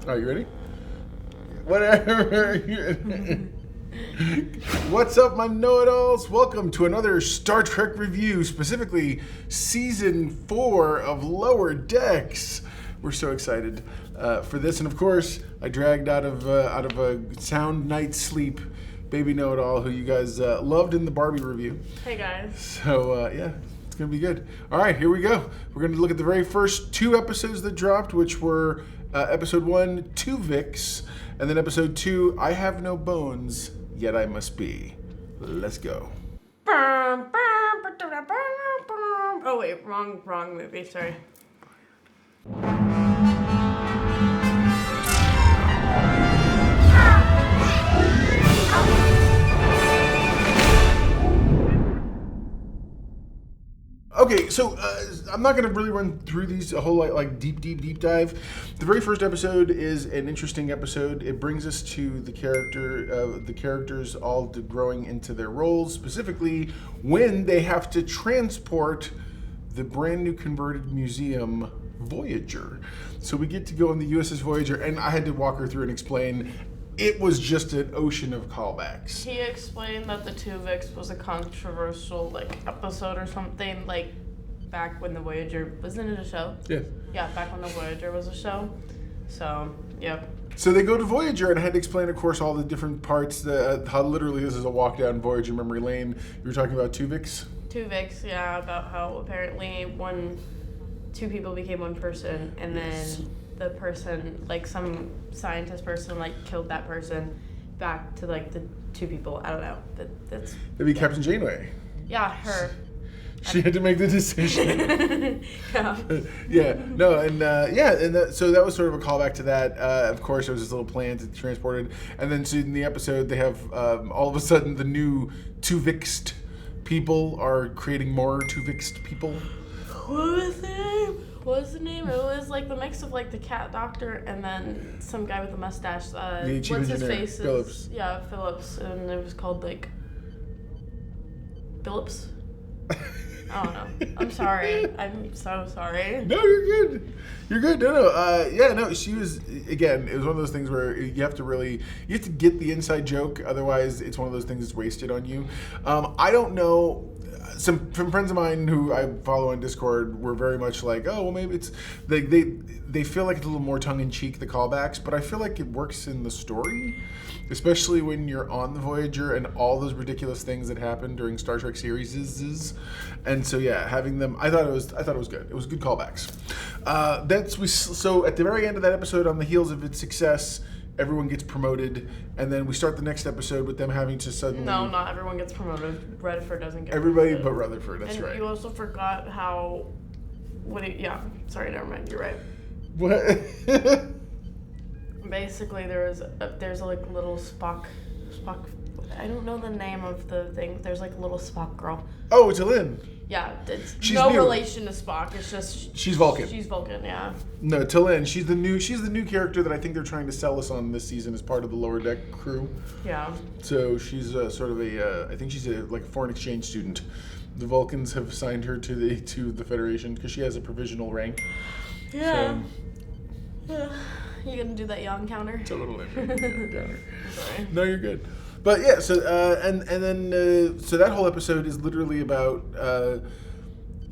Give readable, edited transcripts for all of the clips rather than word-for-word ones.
All right, you ready? Whatever. What's up, my know-it-alls? Welcome to another Star Trek review, specifically Season 4 of Lower Decks. We're so excited for this, and of course, I dragged out of a sound night's sleep baby know-it-all who you guys loved in the Barbie review. Hey guys. So yeah, it's gonna be good. All right, here we go. We're gonna look at the very first 2 episodes that dropped, which were episode 1, Tuvix, and then episode 2, I Have No Bones, Yet I Must Be. Let's go. Oh wait, wrong movie. Sorry. Okay, so I'm not going to really run through these a whole like deep dive. The very first episode is an interesting episode. It brings us to the characters all growing into their roles, specifically when they have to transport the brand new converted museum Voyager. So we get to go on the USS Voyager, and I had to walk her through and explain. It was just an ocean of callbacks. He explained that the Tuvix was a controversial episode or something, back when the Voyager wasn't it a show? Yes. Yeah, back when the Voyager was a show. So, yep. So they go to Voyager, and I had to explain, of course, all the different parts. How literally this is a walk down Voyager memory lane. You were talking about Tuvix? Tuvix, yeah, about how apparently two people became one person, and then the person, some scientist person, killed that person back to, the 2 people. I don't know. That's... That'd be Captain Janeway. Yeah, her. She had to make the decision. Yeah. Yeah. No, and so that was sort of a callback to that. Of course, there was this little plan to transport it. And then so in the episode, they have all of a sudden the new Tuvixed people are creating more Tuvixed people. What was the name? It was the mix of the cat doctor and then some guy with a mustache. The chief what's his engineer, face? Phillips. Yeah, Phillips, and it was called Phillips. I don't know. I'm sorry. I'm so sorry. No, you're good. You're good. No. She was, again, it was one of those things where you have to get the inside joke. Otherwise, it's one of those things that's wasted on you. I don't know. Some friends of mine who I follow on Discord were very much maybe it's they feel like it's a little more tongue-in-cheek, the callbacks, but I feel like it works in the story, especially when you're on the Voyager and all those ridiculous things that happen during Star Trek series. And so yeah, having them, I thought it was good. It was good callbacks. So at the very end of that episode, on the heels of its success, everyone gets promoted, and then we start the next episode with them having to suddenly... No, not everyone gets promoted. Rutherford doesn't get Everybody promoted. but Rutherford, that's and right. You also forgot how... sorry, never mind, you're right. What? Basically, there's a little Spock... I don't know the name of the thing. There's a little Spock girl. Oh, it's Lynn. Yeah, it's she's no new. relation to Spock. It's just she's Vulcan. She's Vulcan, yeah. No, T'Lyn. She's the new character that I think they're trying to sell us on this season as part of the Lower Deck crew. Yeah. So she's sort of I think she's a foreign exchange student. The Vulcans have assigned her to the Federation because she has a provisional rank. Yeah. So, you gonna do that yawn counter? It's a little counter. Sorry. No, you're good. But yeah, so so that whole episode is literally about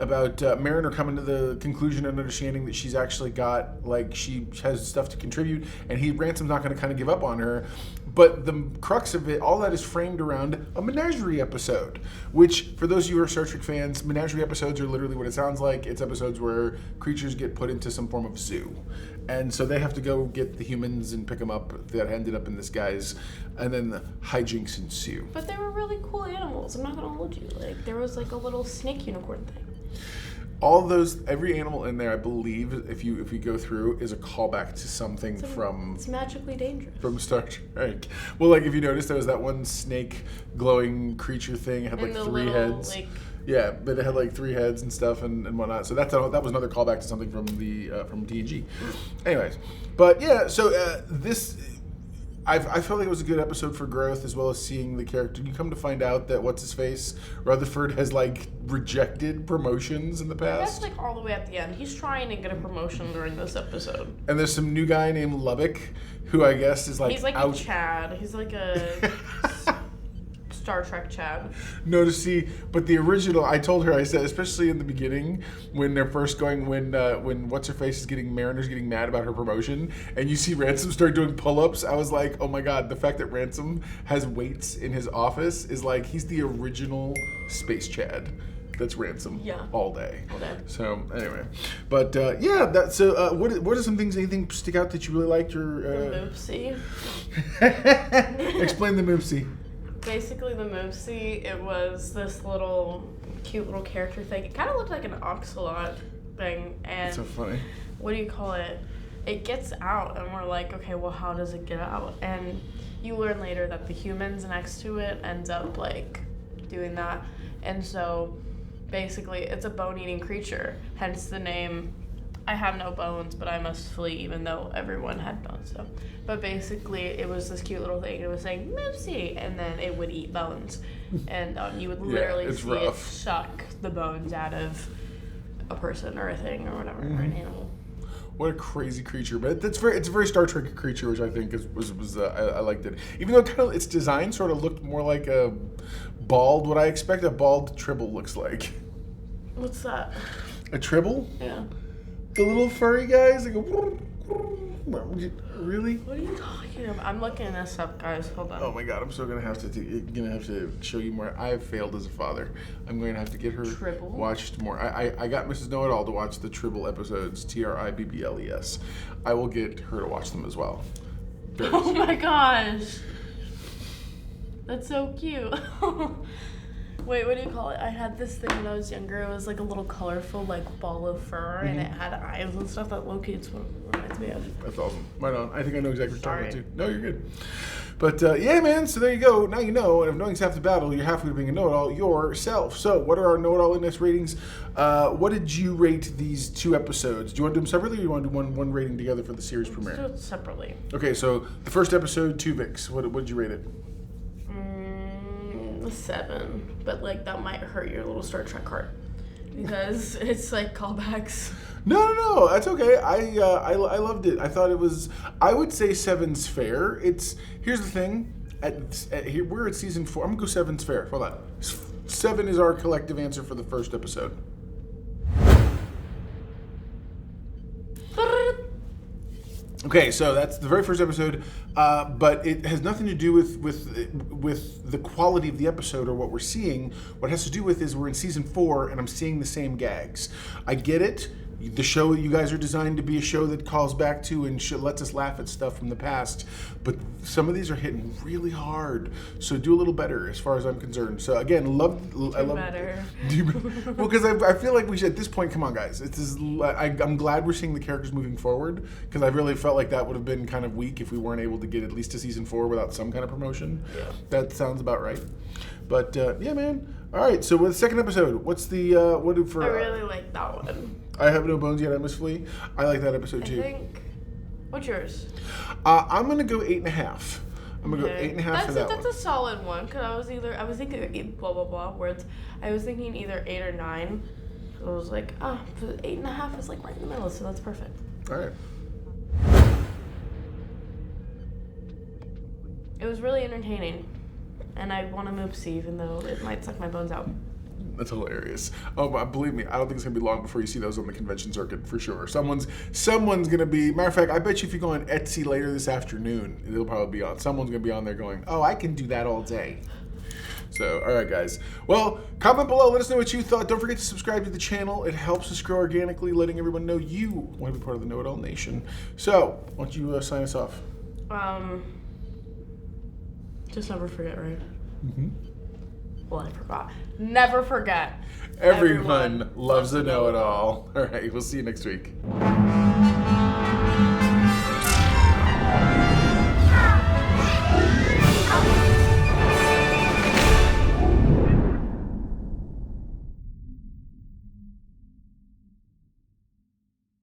Mariner coming to the conclusion and understanding that she's actually got she has stuff to contribute, and Ransom's not going to kind of give up on her. But the crux of it, all that is framed around a menagerie episode, which, for those of you who are Star Trek fans, menagerie episodes are literally what it sounds like. It's episodes where creatures get put into some form of zoo. And so they have to go get the humans and pick them up that ended up in this guy's, and then the hijinks ensue. But they were really cool animals. I'm not going to hold you. There was a little snake unicorn thing. All those, every animal in there, I believe, if you go through, is a callback to something from... It's magically dangerous. From Star Trek. Well, if you noticed, there was that one snake glowing creature thing. It had 3 heads. Yeah, but it had 3 heads and stuff and whatnot. So that was another callback to something from the from TNG. Anyways, but yeah, so this... I felt like it was a good episode for growth as well as seeing the character. You come to find out that what's his face Rutherford has like rejected promotions in the past. That's like all the way at the end. He's trying to get a promotion during this episode. And there's some new guy named Lubbock, who I guess is like he's like out. a Chad. He's like a Star Trek Chad. No, to see, but the original. I told her. I said, especially in the beginning when they're first going, when what's her face is getting Mariner's getting mad about her promotion, and you see Ransom start doing pull-ups. I was like, oh my god, the fact that Ransom has weights in his office is like he's the original Space Chad. That's Ransom. Yeah. All day. All day. So anyway, but yeah, that. So what are some things? Anything stick out that you really liked? Or The Moopsie. explain the Moopsie. Basically, the Moopsie, it was this little cute little character thing. It kind of looked like an ocelot thing, and That's so funny. what do you call it? It gets out, and we're like, okay, well, how does it get out? And you learn later that the humans next to it ends up like doing that, and so basically, it's a bone-eating creature. Hence the name. I have no bones, but I must flee, even though everyone had bones. So, but basically, it was this cute little thing. It was saying "Moopsie," and then it would eat bones, and you would literally see it suck the bones out of a person or a thing or whatever, or an animal. What a crazy creature! But it's a very Star Trek creature, which I think was I liked it. Even though kind of its design sort of looked more like a bald. What I expect a bald tribble looks like. What's that? A tribble? Yeah. The little furry guys. They go. Really? What are you talking about? I'm looking this up, guys. Hold on. Oh my god! I'm so gonna have to show you more. I have failed as a father. I'm going to have to get her Tribble? watched more. I got Mrs. Know-It-All to watch the Tribble episodes. TRIBBLES. I will get her to watch them as well. Oh my gosh. That's so cute. Wait, what do you call it? I had this thing when I was younger. It was like a little colorful like ball of fur, and it had eyes and stuff that locates what it reminds me of. That's awesome. Right on. I think I know exactly what you're talking about too. No, you're good. But yeah, man. So there you go. Now you know. And if knowing's half the battle, you're halfway to being a know-it-all yourself. So what are our know-it-all in this ratings? What did you rate these 2 episodes? Do you want to do them separately, or do you want to do one rating together for the series premiere? Let's do it separately. Okay. So the first episode, Tuvix. What did you rate it? A 7, but like that might hurt your little Star Trek heart because it's like callbacks. No, that's okay. I loved it. I thought it was. I would say 7's fair. Here's the thing. Here we're at season 4. I'm gonna go 7's fair. Hold on. 7 is our collective answer for the first episode. Okay, so that's the very first episode, but it has nothing to do with the quality of the episode or what we're seeing. What it has to do with is we're in season 4 and I'm seeing the same gags. I get it. The show, you guys are designed to be a show that calls back to and lets us laugh at stuff from the past, but some of these are hitting really hard. So do a little better, as far as I'm concerned. So again, I love better. Well, because I feel like we should at this point. Come on, guys. I'm glad we're seeing the characters moving forward, because I really felt like that would have been kind of weak if we weren't able to get at least to season 4 without some kind of promotion. Yeah. That sounds about right. But yeah, man. All right. So with the second episode, what's the what do for? I really like that one. I have no bones yet. I must flee. I like that episode too. I think. What's yours? I'm gonna go 8.5. I'm gonna go 8.5 for that one. That's a solid one. Cause I was thinking blah blah blah words. I was thinking either 8 or 9. So I was like, 8.5 is like right in the middle, so that's perfect. All right. It was really entertaining, and I want to Moopsie, even though it might suck my bones out. That's hilarious. Oh, but believe me, I don't think it's gonna be long before you see those on the convention circuit for sure. Someone's gonna be. Matter of fact, I bet you if you go on Etsy later this afternoon, it'll probably be on. Someone's gonna be on there going, "Oh, I can do that all day." So, all right, guys. Well, comment below. Let us know what you thought. Don't forget to subscribe to the channel. It helps us grow organically, letting everyone know you want to be part of the Know-It-All Nation. So, why don't you sign us off? Just never forget, right? Mm-hmm. Well, I forgot. Never forget. Everyone loves a know-it-all. All right, we'll see you next week.